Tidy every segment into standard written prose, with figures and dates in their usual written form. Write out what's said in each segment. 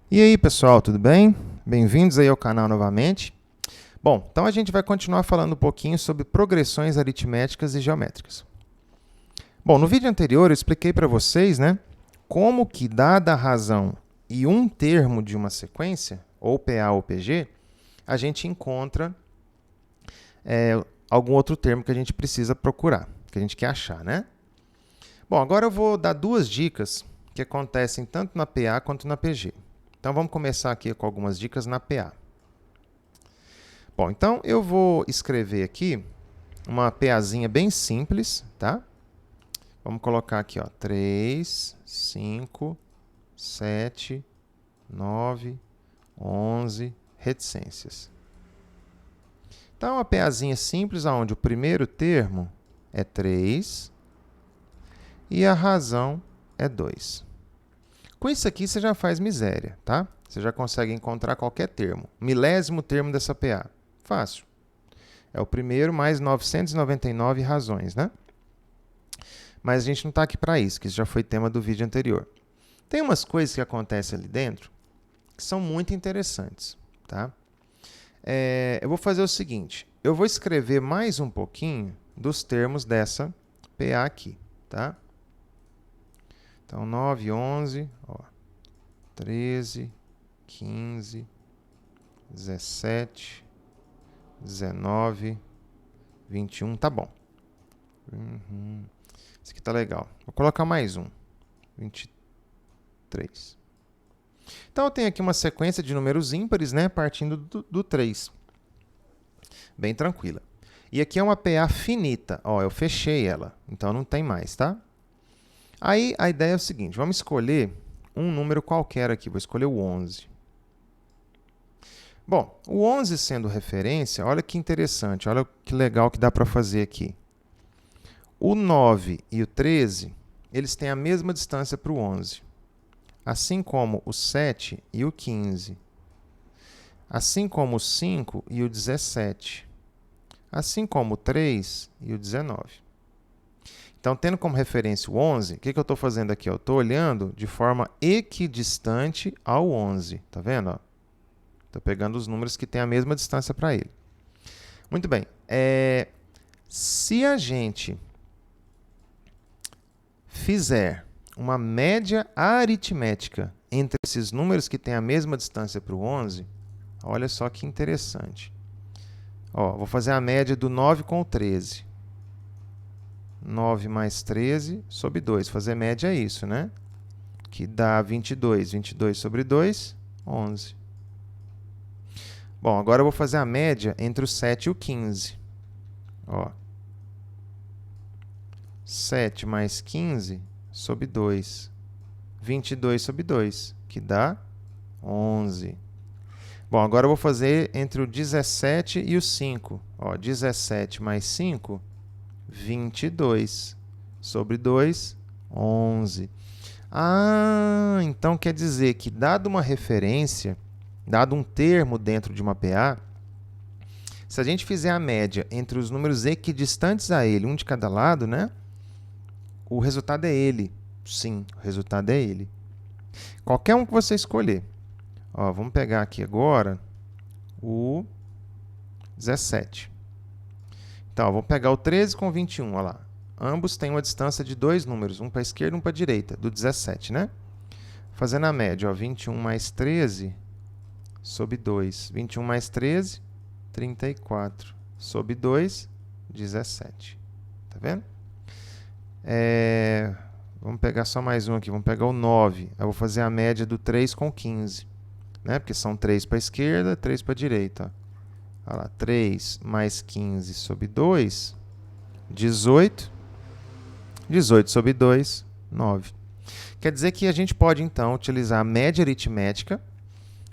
E aí, pessoal, tudo bem? Bem-vindos aí ao canal novamente. Bom, então a gente vai continuar falando um pouquinho sobre progressões aritméticas e geométricas. Bom, no vídeo anterior eu expliquei para vocês, né, como que dada a razão e um termo de uma sequência, ou PA ou PG, a gente encontra algum outro termo que a gente precisa procurar, que a gente quer achar, né? Bom, agora eu vou dar duas dicas que acontecem tanto na PA quanto na PG. Então vamos começar aqui com algumas dicas na PA. Bom, então eu vou escrever aqui uma PAzinha bem simples, tá? Vamos colocar aqui, ó, 3, 5, 7, 9, 11 reticências. Então, uma PAzinha simples, onde o primeiro termo é 3 e a razão é 2. Com isso aqui, você já faz miséria, tá? Você já consegue encontrar qualquer termo. Milésimo termo dessa PA. Fácil. É o primeiro mais 999 razões, né? Mas a gente não está aqui para isso, que isso já foi tema do vídeo anterior. Tem umas coisas que acontecem ali dentro que são muito interessantes, tá? Eu vou fazer o seguinte, eu vou escrever mais um pouquinho dos termos dessa PA aqui, tá? Então, 9, 11, ó, 13, 15, 17, 19, 21, tá bom. Esse aqui tá legal. Vou colocar mais um, 23. Então, eu tenho aqui uma sequência de números ímpares, né, partindo do 3. Bem tranquila. E aqui é uma PA finita. Ó, eu fechei ela, então não tem mais, tá? Aí, a ideia é o seguinte, vamos escolher um número qualquer aqui. Vou escolher o 11. Bom, o 11 sendo referência, olha que interessante, olha que legal que dá para fazer aqui. O 9 e o 13, eles têm a mesma distância para o 11. Assim como o 7 e o 15. Assim como o 5 e o 17. Assim como o 3 e o 19. Então, tendo como referência o 11, o que eu estou fazendo aqui? Eu estou olhando de forma equidistante ao 11. Tá vendo? Estou pegando os números que têm a mesma distância para ele. Muito bem. Se a gente fizer uma média aritmética entre esses números que têm a mesma distância para o 11, olha só que interessante. Ó, vou fazer a média do 9 com o 13. 9 mais 13 sobre 2. Fazer média é isso, né? Que dá 22. 22 sobre 2, 11. Bom, agora eu vou fazer a média entre o 7 e o 15. Ó. 7 mais 15 sobre 2. 22 sobre 2, que dá 11. Bom, agora eu vou fazer entre o 17 e o 5. Ó, 17 mais 5, 22 sobre 2, 11. Ah, então quer dizer que, dado uma referência, dado um termo dentro de uma PA, se a gente fizer a média entre os números equidistantes a ele, um de cada lado, né? O resultado é ele. Sim, o resultado é ele. Qualquer um que você escolher. Ó, vamos pegar aqui agora o 17. Então, vou pegar o 13 com o 21, olha lá. Ambos têm uma distância de dois números, um para a esquerda e um para a direita, do 17, né? Fazendo a média, ó, 21 mais 13 sobre 2. 21 mais 13, 34. Sobre 2, 17. Tá vendo? Vamos pegar só mais um aqui, vamos pegar o 9. Eu vou fazer a média do 3 com 15, né? Porque são 3 para a esquerda, 3 para a direita. Ó. Olha lá, 3 mais 15 sobre 2, 18. 18 sobre 2, 9. Quer dizer que a gente pode, então, utilizar a média aritmética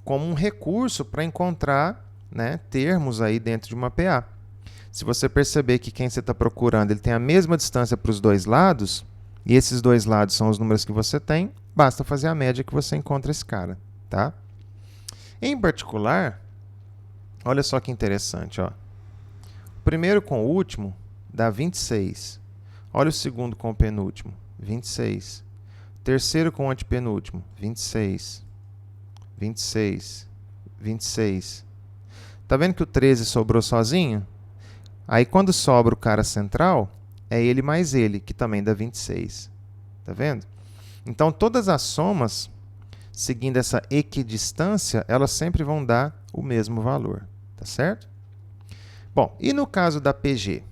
como um recurso para encontrar, né, termos aí dentro de uma PA. Se você perceber que quem você está procurando ele tem a mesma distância para os dois lados, e esses dois lados são os números que você tem, basta fazer a média que você encontra esse cara. Tá? Em particular, olha só que interessante. Ó. O primeiro com o último dá 26. Olha o segundo com o penúltimo, 26. Terceiro com o antepenúltimo, 26. 26, 26. Tá vendo que o 13 sobrou sozinho? Aí, quando sobra o cara central, é ele mais ele, que também dá 26. Tá vendo? Então, todas as somas, seguindo essa equidistância, elas sempre vão dar o mesmo valor. Tá certo? Bom, e no caso da PG?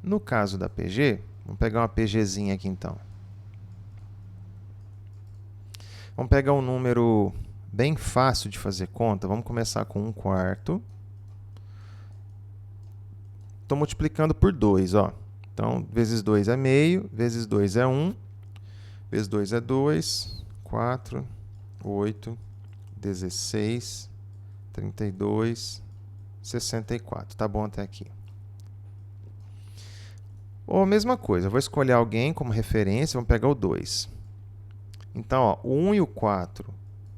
No caso da PG, vamos pegar uma PGzinha aqui então. Vamos pegar um número bem fácil de fazer conta. Vamos começar com 1/4. Estou multiplicando por 2, ó. Então, vezes 2 é meio, vezes 2 é 1, vezes 2 é 2, 4, 8, 16, 32, 64. Tá bom até aqui. Ou a mesma coisa, eu vou escolher alguém como referência, vamos pegar o 2. Então, ó, o 1 e o 4,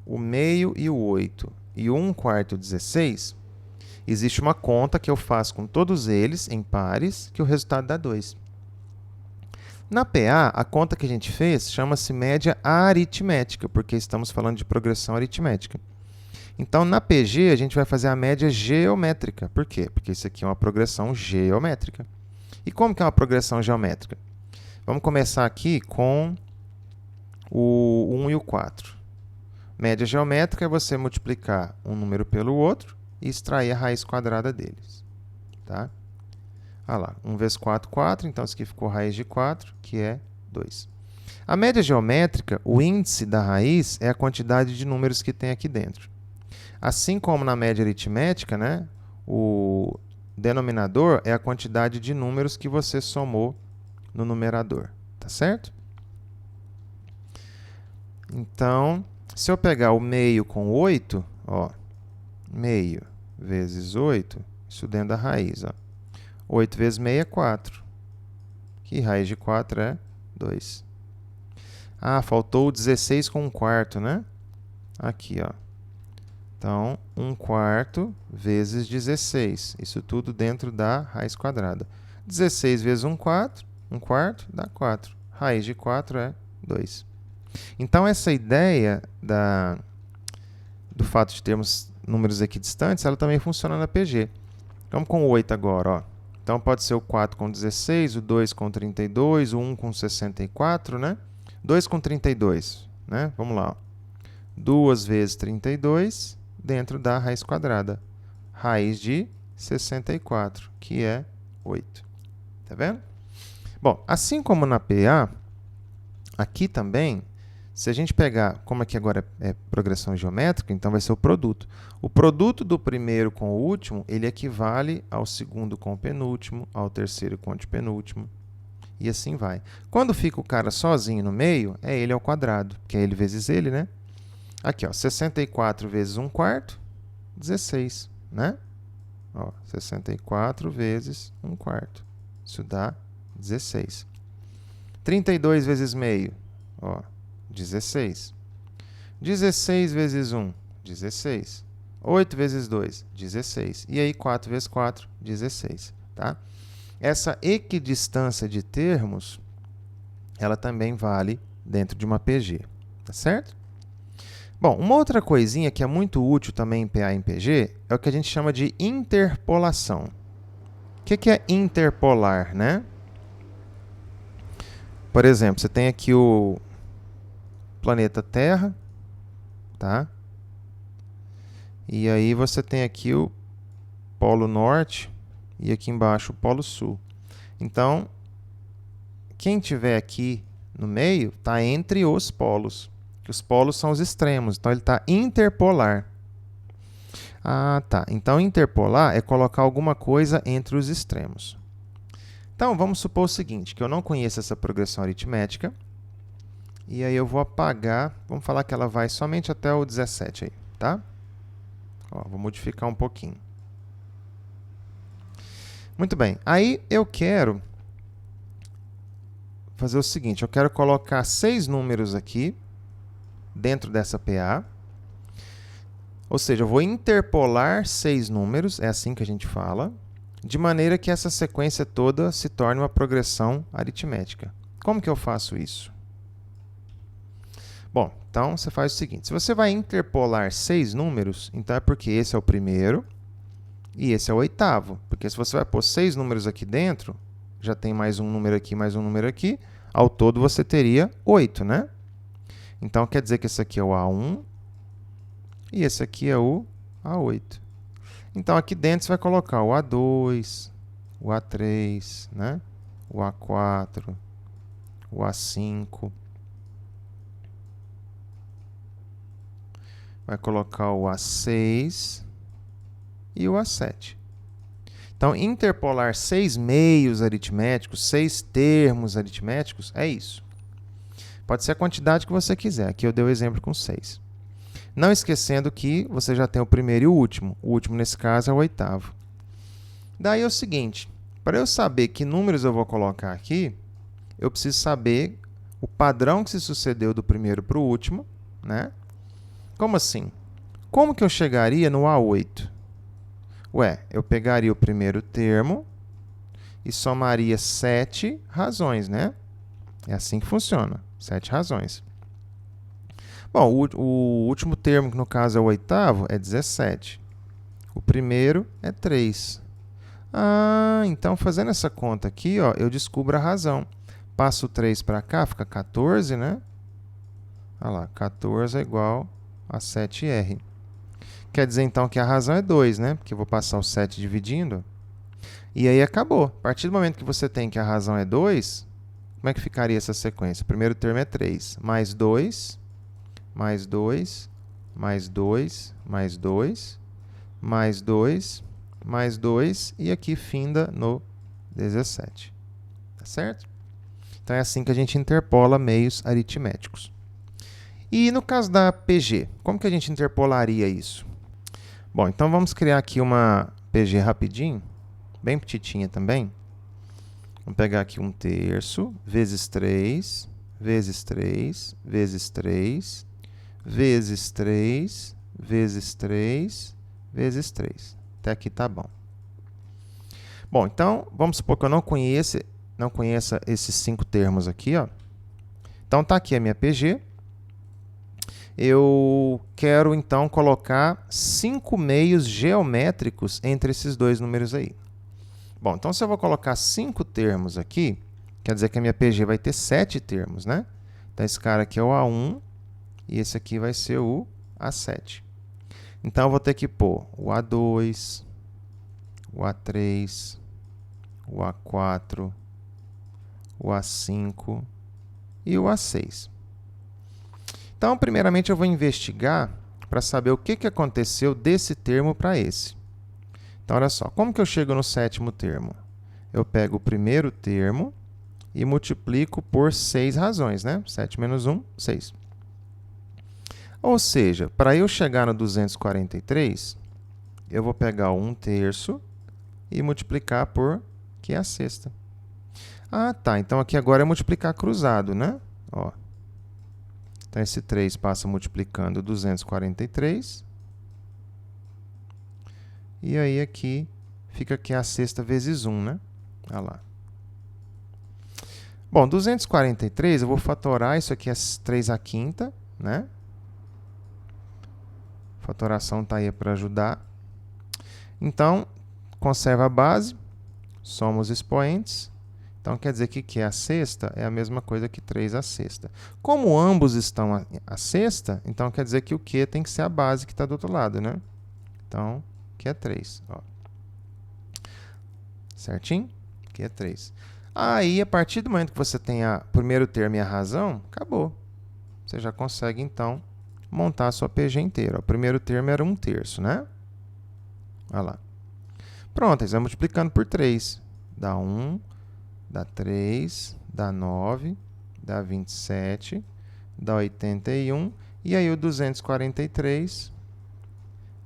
o meio e o 8 e o 1/4 e o 16, existe uma conta que eu faço com todos eles em pares, que o resultado dá 2. Na PA, a conta que a gente fez chama-se média aritmética, porque estamos falando de progressão aritmética. Então, na PG, a gente vai fazer a média geométrica. Por quê? Porque isso aqui é uma progressão geométrica. E como que é uma progressão geométrica? Vamos começar aqui com o 1 e o 4. Média geométrica é você multiplicar um número pelo outro e extrair a raiz quadrada deles. Tá? Olha lá, 1 vezes 4, 4. Então, isso aqui ficou raiz de 4, que é 2. A média geométrica, o índice da raiz é a quantidade de números que tem aqui dentro. Assim como na média aritmética, né, o denominador é a quantidade de números que você somou no numerador. Tá certo? Então, se eu pegar o meio com 8, ó, meio vezes 8, isso dentro da raiz, ó. 8 vezes meio é 4. Que raiz de 4 é 2. Ah, faltou o 16 com 1/4, né? Aqui, ó. Então, 1/4 vezes 16. Isso tudo dentro da raiz quadrada. 16 vezes 1/4, 1/4 dá 4. Raiz de 4 é 2. Então, essa ideia do fato de termos números equidistantes, ela também funciona na PG. Vamos com o 8 agora, ó. Então, pode ser o 4 com 16, o 2 com 32, o 1 com 64, né? 2 com 32, né? Vamos lá, ó. 2 vezes 32 dentro da raiz quadrada. Raiz de 64, que é 8. Tá vendo? Bom, assim como na PA, aqui também, se a gente pegar, como aqui agora é progressão geométrica, então vai ser o produto. O produto do primeiro com o último, ele equivale ao segundo com o penúltimo, ao terceiro com o antepenúltimo, e assim vai. Quando fica o cara sozinho no meio, é ele ao quadrado, que é ele vezes ele, né? Aqui, ó, 64 vezes 1/4, 16, né? Ó, 64 vezes 1/4, isso dá 16. 32 vezes meio, ó, 16. 16 vezes 1, 16. 8 vezes 2, 16. E aí, 4 vezes 4, 16. Tá? Essa equidistância de termos, ela também vale dentro de uma PG. Tá certo? Bom, uma outra coisinha que é muito útil também em PA e em PG é o que a gente chama de interpolação. O que é interpolar, né? Por exemplo, você tem aqui o planeta Terra, tá? E aí você tem aqui o Polo Norte e aqui embaixo o Polo Sul. Então, quem tiver aqui no meio está entre os polos, que os polos são os extremos, então ele está interpolar. Ah, tá. Então, interpolar é colocar alguma coisa entre os extremos. Então, vamos supor o seguinte, que eu não conheço essa progressão aritmética, e aí eu vou apagar, vamos falar que ela vai somente até o 17 aí, tá? Ó, vou modificar um pouquinho. Muito bem, aí eu quero fazer o seguinte, eu quero colocar 6 números aqui dentro dessa PA, ou seja, eu vou interpolar 6 números, é assim que a gente fala, de maneira que essa sequência toda se torne uma progressão aritmética. Como que eu faço isso? Bom, Então, você faz o seguinte. Se você vai interpolar 6 números, então é porque esse é o primeiro e esse é o oitavo. Porque se você vai pôr 6 números aqui dentro, já tem mais um número aqui, mais um número aqui. Ao todo, você teria 8, né? Então, quer dizer que esse aqui é o A1 e esse aqui é o A8. Então, aqui dentro você vai colocar o A2, o A3, né? O A4, o A5. Vai colocar o A6 e o A7. Então, interpolar 6 meios aritméticos, 6 termos aritméticos, é isso. Pode ser a quantidade que você quiser. Aqui eu dei o exemplo com 6. Não esquecendo que você já tem o primeiro e o último. O último, nesse caso, é o oitavo. Daí é o seguinte, para eu saber que números eu vou colocar aqui, eu preciso saber o padrão que se sucedeu do primeiro para o último, né? Como assim? Como que eu chegaria no A8? Ué, eu pegaria o primeiro termo e somaria 7 razões, né? É assim que funciona, 7 razões. Bom, o último termo, que no caso é o oitavo, é 17. O primeiro é 3. Ah, então fazendo essa conta aqui, ó, eu descubro a razão. Passo 3 para cá, fica 14, né? Olha lá, 14 é igual a 7R. Quer dizer, então, que a razão é 2, né? Porque eu vou passar o 7 dividindo. E aí acabou. A partir do momento que você tem que a razão é 2, como é que ficaria essa sequência? O primeiro termo é 3, mais 2, mais 2, mais 2, mais 2, mais 2, mais 2, e aqui finda no 17. Tá certo? Então, é assim que a gente interpola meios aritméticos. E no caso da PG, como que a gente interpolaria isso? Bom, então vamos criar aqui uma PG rapidinho, bem petitinha também. Vamos pegar aqui 1/3 vezes 3, vezes 3, vezes 3, vezes 3, vezes 3, vezes 3. Até aqui tá bom. Bom, então, vamos supor que eu não conheça esses 5 termos aqui, ó. Então, tá aqui a minha PG. Eu quero, então, colocar 5 meios geométricos entre esses dois números aí. Bom, então, se eu vou colocar 5 termos aqui, quer dizer que a minha PG vai ter 7 termos, né? Então, esse cara aqui é o A1 e esse aqui vai ser o A7. Então, eu vou ter que pôr o A2, o A3, o A4, o A5 e o A6. Então, primeiramente, eu vou investigar para saber o que aconteceu desse termo para esse. Então, olha só, como que eu chego no 7º termo? Eu pego o primeiro termo e multiplico por 6 razões, né? 7 menos 1, 6. Ou seja, para eu chegar no 243, eu vou pegar o 1/3 e multiplicar por, que é a sexta. Ah, tá. Então, aqui agora é multiplicar cruzado, né? Ó. Então, esse 3 passa multiplicando 243. E aí, aqui, fica aqui a sexta vezes 1, né? Olha lá. Bom, 243, eu vou fatorar. Isso aqui é 3/5, né? A fatoração está aí para ajudar. Então, conserva a base, soma os expoentes. Então, quer dizer que aqui é a sexta é a mesma coisa que 3/6. Como ambos estão a sexta, então quer dizer que o Q tem que ser a base que está do outro lado, né? Então, aqui é 3. Ó. Certinho? Aqui é 3. Aí, a partir do momento que você tem o primeiro termo e a razão, acabou. Você já consegue, então, montar a sua PG inteira. O primeiro termo era 1/3, né? Olha lá. Pronto, eles vão multiplicando por 3. Dá 1, dá 3, dá 9, dá 27, dá 81. E aí o 243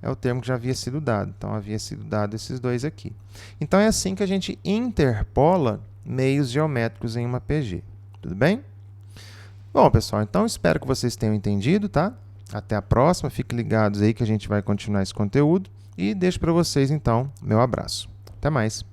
é o termo que já havia sido dado. Então, havia sido dado esses dois aqui. Então, é assim que a gente interpola meios geométricos em uma PG. Tudo bem? Bom, pessoal, então espero que vocês tenham entendido, tá? Até a próxima. Fiquem ligados aí que a gente vai continuar esse conteúdo. E deixo para vocês, então, meu abraço. Até mais.